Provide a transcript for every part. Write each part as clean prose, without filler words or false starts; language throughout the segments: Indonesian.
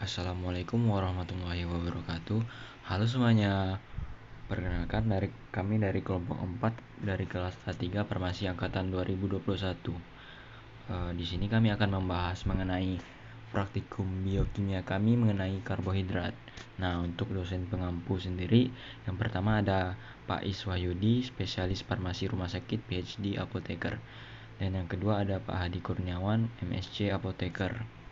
Assalamualaikum warahmatullahi wabarakatuh. Halo semuanya. Perkenalkan kami dari kelompok 4 dari kelas A3 Farmasi angkatan 2021. Di sini kami akan membahas mengenai praktikum biokimia kami mengenai karbohidrat. Nah, untuk dosen pengampu sendiri, yang pertama ada Pak Iswahyudi, spesialis farmasi rumah sakit PhD apoteker. Dan yang kedua ada Pak Hadi Kurniawan, MSc apoteker.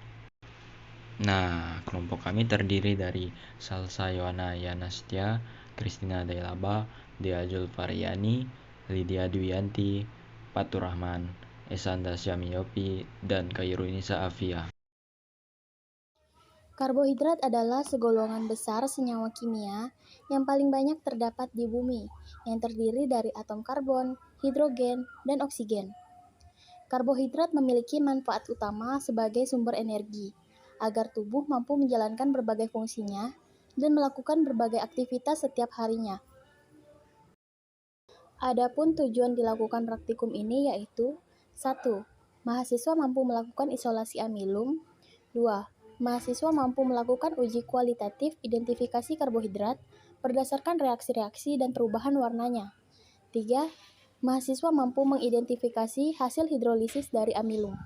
Nah, kelompok kami terdiri dari Salsa Yohana Yanastia, Kristina Dailaba, Dea Julfariani, Lydia Dwianti, Fatur Rahman, Esanda Syamiopi, dan Khairunisa Afia. Karbohidrat adalah segolongan besar senyawa kimia yang paling banyak terdapat di bumi, yang terdiri dari atom karbon, hidrogen, dan oksigen. Karbohidrat memiliki manfaat utama sebagai sumber energi, agar tubuh mampu menjalankan berbagai fungsinya dan melakukan berbagai aktivitas setiap harinya. Adapun tujuan dilakukan praktikum ini yaitu 1. Mahasiswa mampu melakukan isolasi amilum. 2. Mahasiswa mampu melakukan uji kualitatif identifikasi karbohidrat berdasarkan reaksi-reaksi dan perubahan warnanya. 3. Mahasiswa mampu mengidentifikasi hasil hidrolisis dari amilum.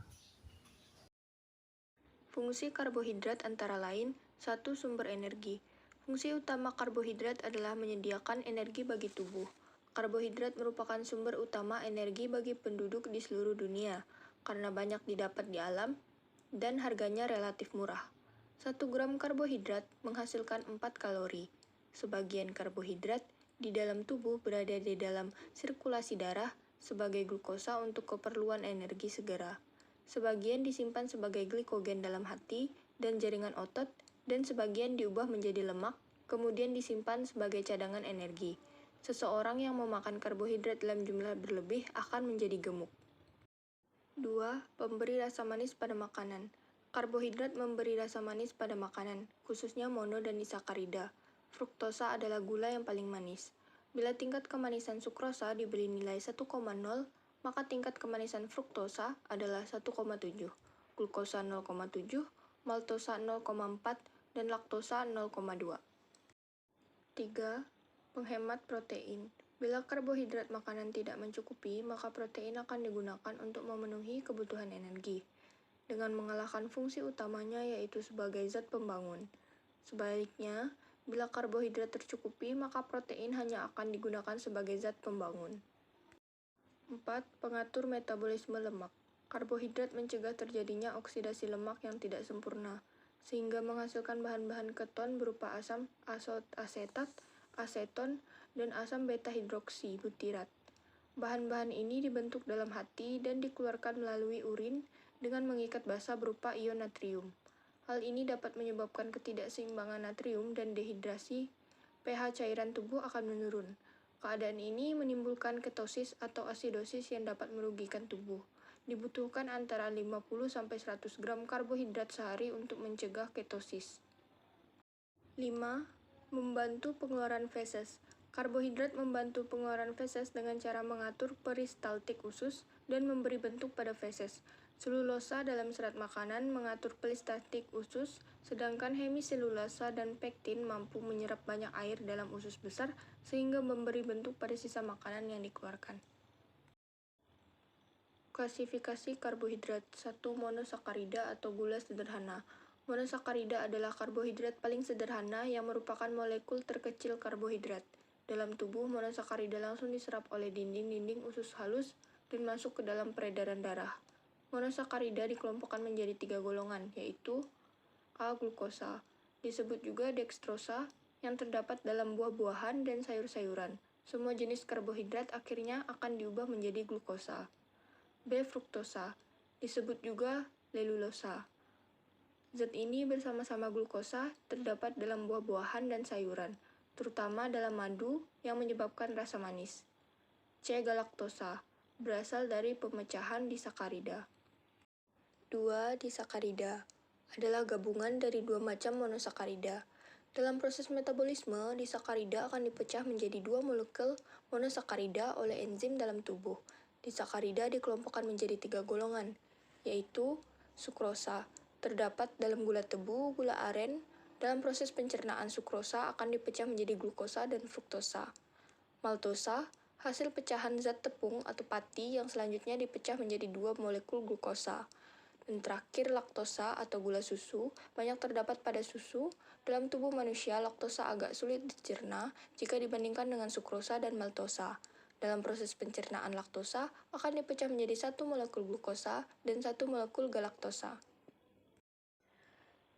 Fungsi karbohidrat antara lain: 1. Sumber energi. Fungsi utama karbohidrat adalah menyediakan energi bagi tubuh. Karbohidrat merupakan sumber utama energi bagi penduduk di seluruh dunia, karena banyak didapat di alam dan harganya relatif murah. 1 gram karbohidrat menghasilkan 4 kalori. Sebagian karbohidrat di dalam tubuh berada di dalam sirkulasi darah sebagai glukosa untuk keperluan energi segera. Sebagian disimpan sebagai glikogen dalam hati dan jaringan otot, dan sebagian diubah menjadi lemak, kemudian disimpan sebagai cadangan energi. Seseorang yang memakan karbohidrat dalam jumlah berlebih akan menjadi gemuk. 2. Pemberi rasa manis pada makanan. Karbohidrat memberi rasa manis pada makanan, khususnya mono dan disakarida. Fruktosa adalah gula yang paling manis. Bila tingkat kemanisan sukrosa diberi nilai 1,0, maka tingkat kemanisan fruktosa adalah 1,7, glukosa 0,7, maltosa 0,4, dan laktosa 0,2. 3. Penghemat protein. Bila karbohidrat makanan tidak mencukupi, maka protein akan digunakan untuk memenuhi kebutuhan energi, dengan mengalahkan fungsi utamanya yaitu sebagai zat pembangun. Sebaliknya, bila karbohidrat tercukupi, maka protein hanya akan digunakan sebagai zat pembangun. 4. Pengatur metabolisme lemak. Karbohidrat mencegah terjadinya oksidasi lemak yang tidak sempurna, sehingga menghasilkan bahan-bahan keton berupa asam asetat, aseton, dan asam beta-hidroksi butirat. Bahan-bahan ini dibentuk dalam hati dan dikeluarkan melalui urin dengan mengikat basa berupa ion natrium. Hal ini dapat menyebabkan ketidakseimbangan natrium dan dehidrasi. pH cairan tubuh akan menurun. Keadaan ini menimbulkan ketosis atau asidosis yang dapat merugikan tubuh. Dibutuhkan antara 50-100 gram karbohidrat sehari untuk mencegah ketosis. 5. Membantu pengeluaran feses. Karbohidrat membantu pengeluaran feses dengan cara mengatur peristaltik usus dan memberi bentuk pada feses. Selulosa dalam serat makanan mengatur peristaltik usus, sedangkan hemiselulosa dan pektin mampu menyerap banyak air dalam usus besar sehingga memberi bentuk pada sisa makanan yang dikeluarkan. Klasifikasi karbohidrat. 1. Monosakarida atau gula sederhana. Monosakarida adalah karbohidrat paling sederhana yang merupakan molekul terkecil karbohidrat. Dalam tubuh, monosakarida langsung diserap oleh dinding-dinding usus halus dan masuk ke dalam peredaran darah. Monosakarida dikelompokkan menjadi 3 golongan, yaitu A. Glukosa, disebut juga dextrosa, yang terdapat dalam buah-buahan dan sayur-sayuran. Semua jenis karbohidrat akhirnya akan diubah menjadi glukosa. B. Fruktosa, disebut juga lelulosa. Zat ini bersama-sama glukosa terdapat dalam buah-buahan dan sayuran, terutama dalam madu yang menyebabkan rasa manis. C. Galaktosa, berasal dari pemecahan disakarida. 2. Disakarida adalah gabungan dari 2 macam monosakarida. Dalam proses metabolisme, disakarida akan dipecah menjadi 2 molekul monosakarida oleh enzim dalam tubuh. Disakarida dikelompokkan menjadi 3 golongan, yaitu sukrosa, terdapat dalam gula tebu, gula aren. Dalam proses pencernaan sukrosa akan dipecah menjadi glukosa dan fruktosa. Maltosa, hasil pecahan zat tepung atau pati yang selanjutnya dipecah menjadi 2 molekul glukosa. Dan terakhir laktosa atau gula susu, banyak terdapat pada susu. Dalam tubuh manusia, laktosa agak sulit dicerna jika dibandingkan dengan sukrosa dan maltosa. Dalam proses pencernaan laktosa akan dipecah menjadi 1 molekul glukosa dan 1 molekul galaktosa.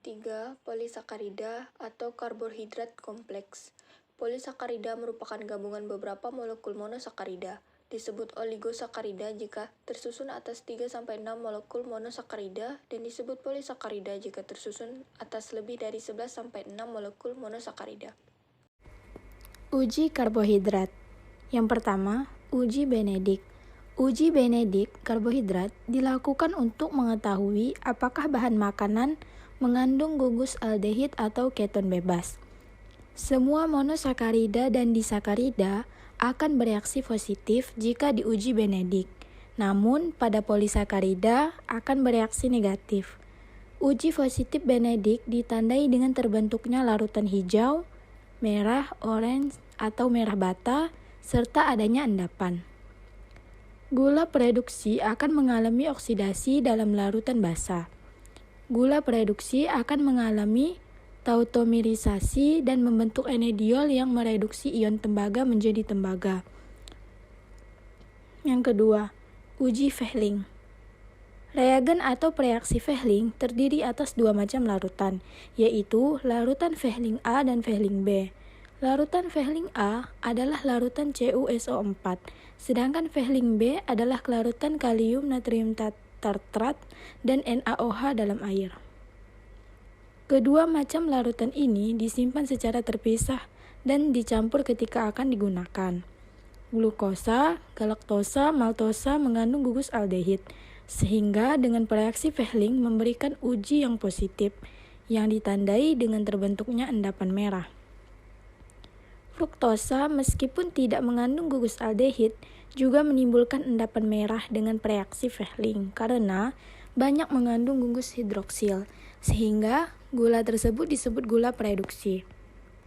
3. Polisakarida atau karbohidrat kompleks. Polisakarida merupakan gabungan beberapa molekul monosakarida. Disebut oligosakarida jika tersusun atas 3-6 molekul monosakarida dan disebut polisakarida jika tersusun atas lebih dari 11-6 molekul monosakarida. Uji karbohidrat. Yang pertama, uji Benedict. Uji Benedict karbohidrat dilakukan untuk mengetahui apakah bahan makanan mengandung gugus aldehid atau keton bebas. Semua monosakarida dan disakarida akan bereaksi positif jika diuji Benedict, namun pada polisakarida akan bereaksi negatif. Uji positif Benedict ditandai dengan terbentuknya larutan hijau, merah, orange, atau merah bata, serta adanya endapan. Gula preduksi akan mengalami oksidasi dalam larutan basah. Gula preduksi akan mengalami tautomerisasi dan membentuk enediol yang mereduksi ion tembaga menjadi tembaga. Yang kedua, uji Fehling. Reagen atau preaksi Fehling terdiri atas 2 macam larutan, yaitu larutan Fehling A dan Fehling B. Larutan Fehling A adalah larutan CuSO4, sedangkan Fehling B adalah larutan kalium natrium tartrat dan NaOH dalam air. Kedua macam larutan ini disimpan secara terpisah dan dicampur ketika akan digunakan. Glukosa, galaktosa, maltosa mengandung gugus aldehid, sehingga dengan reaksi Fehling memberikan uji yang positif, yang ditandai dengan terbentuknya endapan merah. Fruktosa meskipun tidak mengandung gugus aldehid juga menimbulkan endapan merah dengan reaksi Fehling karena banyak mengandung gugus hidroksil, sehingga gula tersebut disebut gula preduksi.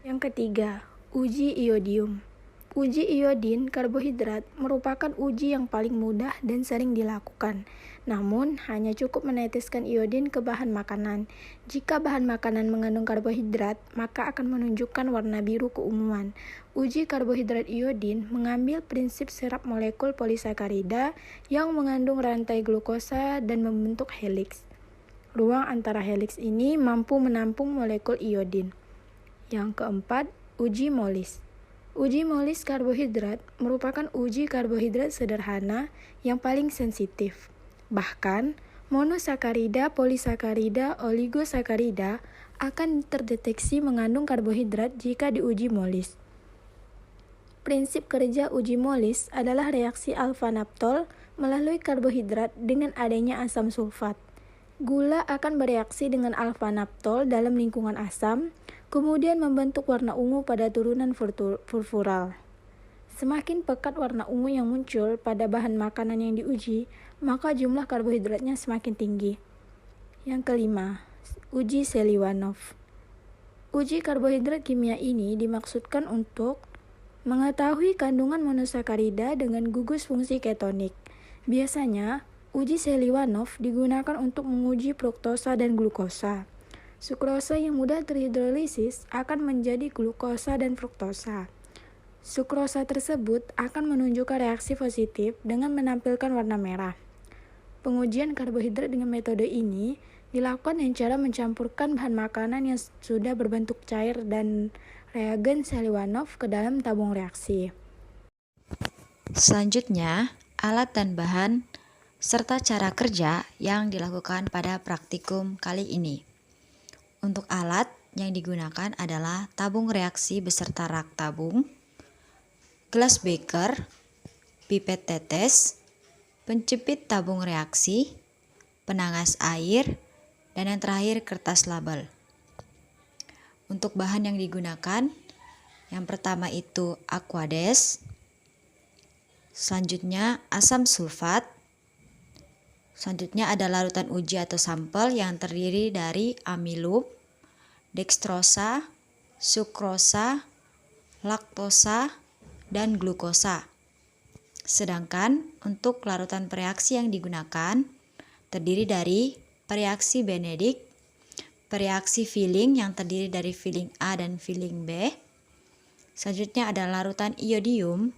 Yang ketiga, uji iodium. Uji iodin karbohidrat merupakan uji yang paling mudah dan sering dilakukan. Namun, hanya cukup meneteskan iodin ke bahan makanan. Jika bahan makanan mengandung karbohidrat, maka akan menunjukkan warna biru keumuman. Uji karbohidrat iodin mengambil prinsip serap molekul polisakarida yang mengandung rantai glukosa dan membentuk heliks. Ruang antara heliks ini mampu menampung molekul iodin. Yang keempat, uji Molis. Uji Molis karbohidrat merupakan uji karbohidrat sederhana yang paling sensitif. Bahkan, monosakarida, polisakarida, oligosakarida akan terdeteksi mengandung karbohidrat jika diuji Molis. Prinsip kerja uji Molis adalah reaksi alfa-naptol melalui karbohidrat dengan adanya asam sulfat. Gula akan bereaksi dengan alfa-naptol dalam lingkungan asam, kemudian membentuk warna ungu pada turunan furfural. Semakin pekat warna ungu yang muncul pada bahan makanan yang diuji, maka jumlah karbohidratnya semakin tinggi. Yang kelima, uji Seliwanov. Uji karbohidrat kimia ini dimaksudkan untuk mengetahui kandungan monosakarida dengan gugus fungsi ketonik. Biasanya, uji Seliwanov digunakan untuk menguji fruktosa dan glukosa. Sukrosa yang mudah terhidrolisis akan menjadi glukosa dan fruktosa. Sukrosa tersebut akan menunjukkan reaksi positif dengan menampilkan warna merah. Pengujian karbohidrat dengan metode ini dilakukan dengan cara mencampurkan bahan makanan yang sudah berbentuk cair dan reagen Seliwanov ke dalam tabung reaksi. Selanjutnya, alat dan bahan serta cara kerja yang dilakukan pada praktikum kali ini. Untuk alat yang digunakan adalah tabung reaksi beserta rak tabung, gelas beker, pipet tetes, penjepit tabung reaksi, penangas air, dan yang terakhir kertas label. Untuk bahan yang digunakan, yang pertama itu aquades, selanjutnya asam sulfat, Selanjutnya ada larutan uji atau sampel yang terdiri dari amilum, dekstrosa, sukrosa, laktosa, dan glukosa. Sedangkan untuk larutan pereaksi yang digunakan terdiri dari pereaksi Benedict, pereaksi filling yang terdiri dari filling A dan filling B. Selanjutnya ada larutan iodium,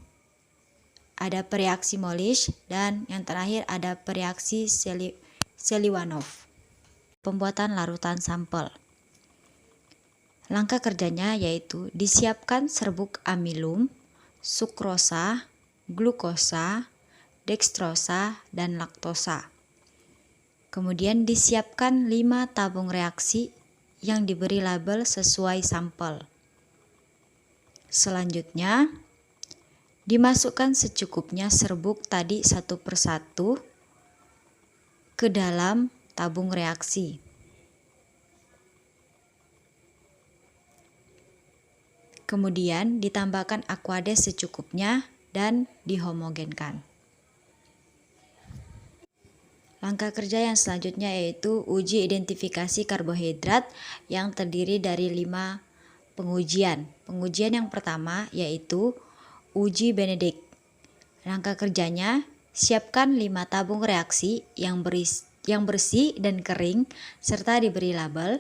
ada pereaksi Molisch, dan yang terakhir ada pereaksi Seliwanov. Pembuatan larutan sampel. Langkah kerjanya yaitu disiapkan serbuk amilum, sukrosa, glukosa, dekstrosa, dan laktosa. Kemudian disiapkan 5 tabung reaksi yang diberi label sesuai sampel. Selanjutnya, dimasukkan secukupnya serbuk tadi satu persatu ke dalam tabung reaksi. Kemudian ditambahkan aquades secukupnya dan dihomogenkan. Langkah kerja yang selanjutnya yaitu uji identifikasi karbohidrat yang terdiri dari 5 pengujian. Pengujian yang pertama yaitu uji Benedict. Langkah kerjanya, siapkan 5 tabung reaksi yang bersih dan kering serta diberi label.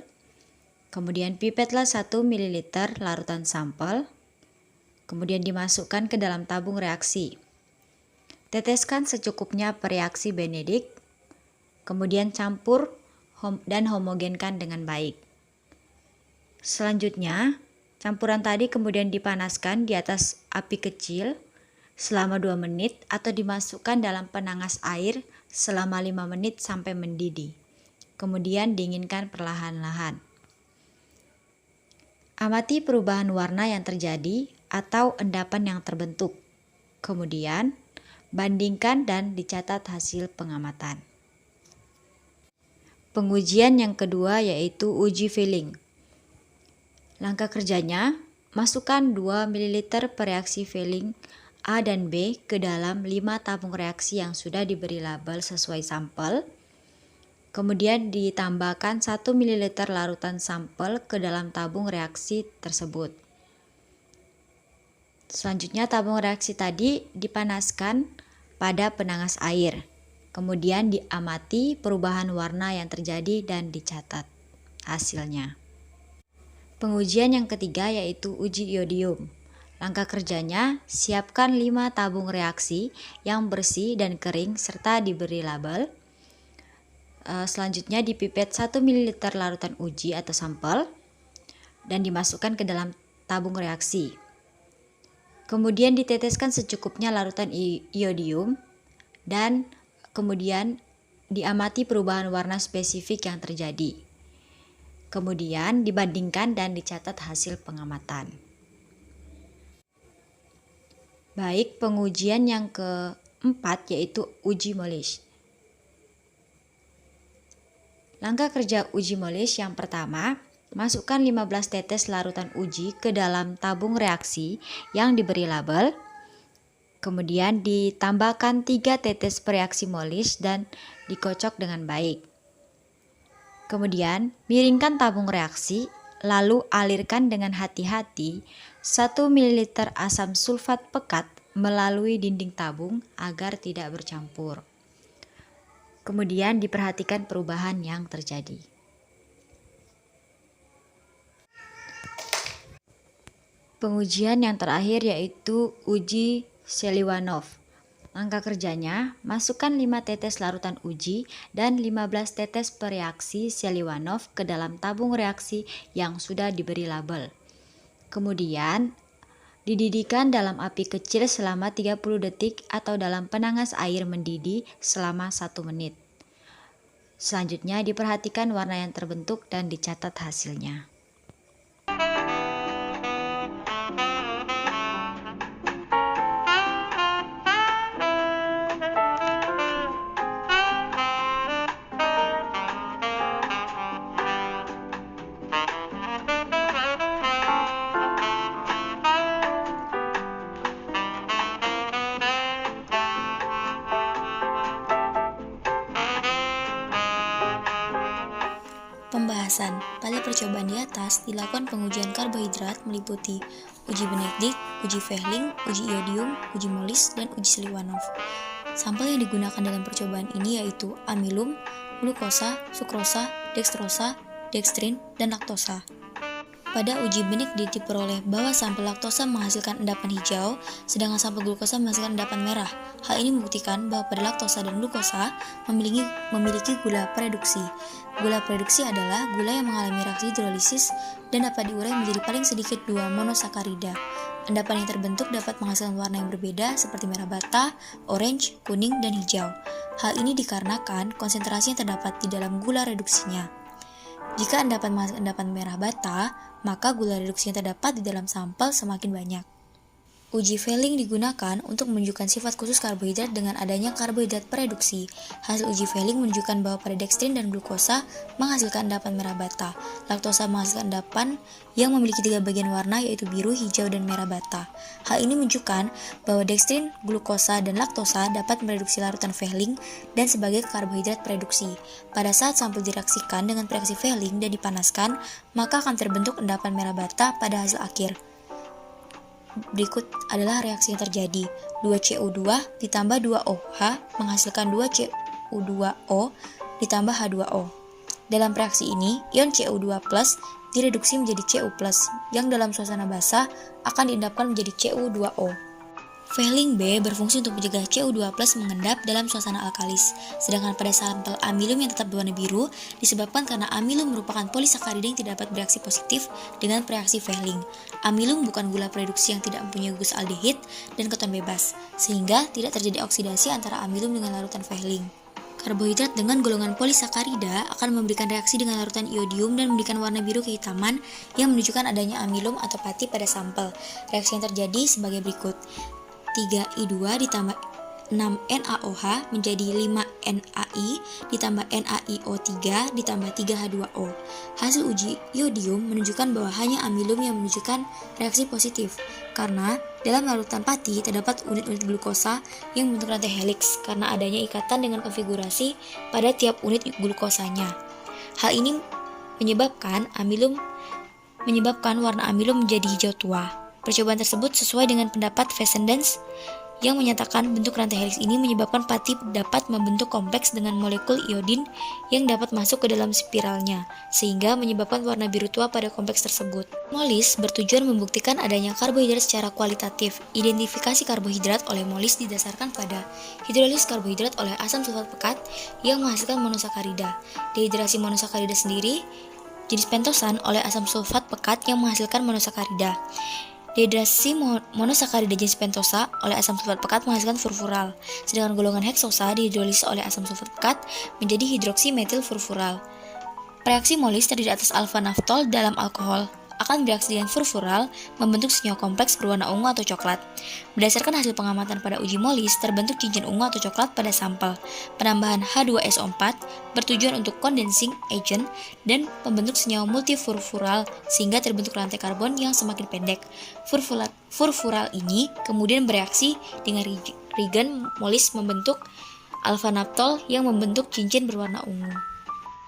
Kemudian pipetlah 1 ml larutan sampel. Kemudian dimasukkan ke dalam tabung reaksi. Teteskan secukupnya pereaksi Benedict. Kemudian campur dan homogenkan dengan baik. Selanjutnya, campuran tadi kemudian dipanaskan di atas api kecil selama 2 menit atau dimasukkan dalam penangas air selama 5 menit sampai mendidih. Kemudian dinginkan perlahan-lahan. Amati perubahan warna yang terjadi atau endapan yang terbentuk. Kemudian, bandingkan dan dicatat hasil pengamatan. Pengujian yang kedua yaitu uji filling. Langkah kerjanya, masukkan 2 ml pereaksi filling A dan B ke dalam 5 tabung reaksi yang sudah diberi label sesuai sampel. Kemudian ditambahkan 1 ml larutan sampel ke dalam tabung reaksi tersebut. Selanjutnya tabung reaksi tadi dipanaskan pada penangas air. Kemudian diamati perubahan warna yang terjadi dan dicatat hasilnya. Pengujian yang ketiga yaitu uji iodium. Langkah kerjanya, siapkan 5 tabung reaksi yang bersih dan kering serta diberi label. Selanjutnya dipipet 1 ml larutan uji atau sampel dan dimasukkan ke dalam tabung reaksi. Kemudian diteteskan secukupnya larutan iodium dan kemudian diamati perubahan warna spesifik yang terjadi. Kemudian dibandingkan dan dicatat hasil pengamatan. Baik, pengujian yang keempat yaitu uji Molisch. Langkah kerja uji Molisch yang pertama, masukkan 15 tetes larutan uji ke dalam tabung reaksi yang diberi label. Kemudian ditambahkan 3 tetes pereaksi Molisch dan dikocok dengan baik. Kemudian miringkan tabung reaksi, lalu alirkan dengan hati-hati 1 ml asam sulfat pekat melalui dinding tabung agar tidak bercampur. Kemudian diperhatikan perubahan yang terjadi. Pengujian yang terakhir yaitu uji Seliwanov. Langkah kerjanya, masukkan 5 tetes larutan uji dan 15 tetes pereaksi Seliwanov ke dalam tabung reaksi yang sudah diberi label. Kemudian, dididihkan dalam api kecil selama 30 detik atau dalam penangas air mendidih selama 1 menit. Selanjutnya diperhatikan warna yang terbentuk dan dicatat hasilnya. Penjelasan. Pada percobaan di atas, dilakukan pengujian karbohidrat meliputi uji Benedict, uji Fehling, uji iodium, uji Molis, dan uji Seliwanov. Sampel yang digunakan dalam percobaan ini yaitu amilum, glukosa, sukrosa, dekstrosa, dekstrin, dan laktosa. Pada uji Benedict diperoleh bahwa sampel laktosa menghasilkan endapan hijau, sedangkan sampel glukosa menghasilkan endapan merah. Hal ini membuktikan bahwa pada laktosa dan glukosa memiliki gula reduksi. Gula reduksi adalah gula yang mengalami reaksi hidrolisis dan dapat diurai menjadi paling sedikit 2 monosakarida. Endapan yang terbentuk dapat menghasilkan warna yang berbeda seperti merah bata, orange, kuning, dan hijau. Hal ini dikarenakan konsentrasi yang terdapat di dalam gula reduksinya. Jika endapan menghasilkan endapan merah bata, maka gula reduksi yang terdapat di dalam sampel semakin banyak. Uji Fehling digunakan untuk menunjukkan sifat khusus karbohidrat dengan adanya karbohidrat pereduksi. Hasil uji Fehling menunjukkan bahwa pada dekstrin dan glukosa menghasilkan endapan merah bata. Laktosa menghasilkan endapan yang memiliki 3 bagian warna yaitu biru, hijau, dan merah bata. Hal ini menunjukkan bahwa dekstrin, glukosa, dan laktosa dapat mereduksi larutan Fehling dan sebagai karbohidrat pereduksi. Pada saat sampel direaksikan dengan reaksi Fehling dan dipanaskan, maka akan terbentuk endapan merah bata pada hasil akhir. Berikut adalah reaksi yang terjadi. 2CO2 ditambah 2OH menghasilkan 2CO2O ditambah H2O. Dalam reaksi ini, ion CO2+ direduksi menjadi Cu+, yang dalam suasana basah akan diendapkan menjadi Cu2O. Fehling B berfungsi untuk mencegah Cu2+ mengendap dalam suasana alkalis, sedangkan pada sampel amilum yang tetap berwarna biru disebabkan karena amilum merupakan polisakarida yang tidak dapat bereaksi positif dengan reaksi Fehling. Amilum bukan gula reduksi yang tidak mempunyai gugus aldehid dan keton bebas, sehingga tidak terjadi oksidasi antara amilum dengan larutan Fehling. Karbohidrat dengan golongan polisakarida akan memberikan reaksi dengan larutan iodium dan memberikan warna biru kehitaman yang menunjukkan adanya amilum atau pati pada sampel. Reaksi yang terjadi sebagai berikut. 3I2 ditambah 6NaOH menjadi 5NaI ditambah NaIO3 ditambah 3H2O. Hasil uji iodium menunjukkan bahwa hanya amilum yang menunjukkan reaksi positif, karena dalam larutan pati terdapat unit-unit glukosa yang membentuk rantai helix karena adanya ikatan dengan konfigurasi pada tiap unit glukosanya. Hal ini menyebabkan warna amilum menjadi hijau tua. Percobaan tersebut sesuai dengan pendapat Fessenden yang menyatakan bentuk rantai helix ini menyebabkan pati dapat membentuk kompleks dengan molekul iodin yang dapat masuk ke dalam spiralnya, sehingga menyebabkan warna biru tua pada kompleks tersebut. Molis bertujuan membuktikan adanya karbohidrat secara kualitatif. Identifikasi karbohidrat oleh Molis didasarkan pada hidrolisis karbohidrat oleh asam sulfat pekat yang menghasilkan monosakarida. Dehidrasi monosakarida sendiri jenis pentosan oleh asam sulfat pekat yang menghasilkan monosakarida. Dehidrasi monosakarida jenis pentosa oleh asam sulfat pekat menghasilkan furfural, sedangkan golongan heksosa dihidrolisis oleh asam sulfat pekat menjadi hidroksi metil furfural. Reaksi Molis terdiri atas alfa-naftol dalam alkohol akan bereaksi dengan furfural membentuk senyawa kompleks berwarna ungu atau coklat. Berdasarkan hasil pengamatan pada uji Molis, terbentuk cincin ungu atau coklat pada sampel. Penambahan H2SO4 bertujuan untuk condensing agent dan pembentuk senyawa multifurfural sehingga terbentuk rantai karbon yang semakin pendek. Furfural ini kemudian bereaksi dengan reagen Molis membentuk alfa-naftol yang membentuk cincin berwarna ungu.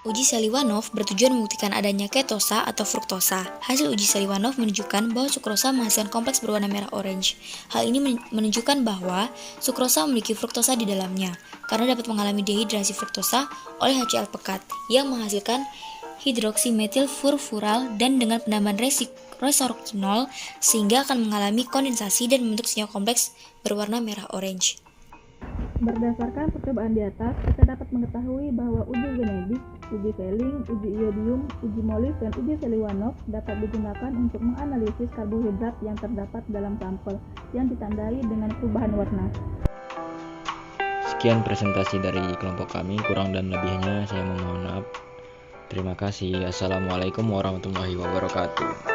Uji Seliwanov bertujuan membuktikan adanya ketosa atau fruktosa. Hasil uji Seliwanov menunjukkan bahwa sukrosa menghasilkan kompleks berwarna merah orange. Hal ini menunjukkan bahwa sukrosa memiliki fruktosa di dalamnya, karena dapat mengalami dehidrasi fruktosa oleh HCl pekat yang menghasilkan hidroksimetil furfural dan dengan penambahan resorkinol sehingga akan mengalami kondensasi dan membentuk senyawa kompleks berwarna merah orange. Berdasarkan percobaan di atas, kita dapat mengetahui bahwa uji Benedict, uji Fehling, uji iodium, uji Molis, dan uji Seliwanov dapat digunakan untuk menganalisis karbohidrat yang terdapat dalam sampel yang ditandai dengan perubahan warna. Sekian presentasi dari kelompok kami, kurang dan lebihnya saya mohon maaf. Terima kasih. Assalamualaikum warahmatullahi wabarakatuh.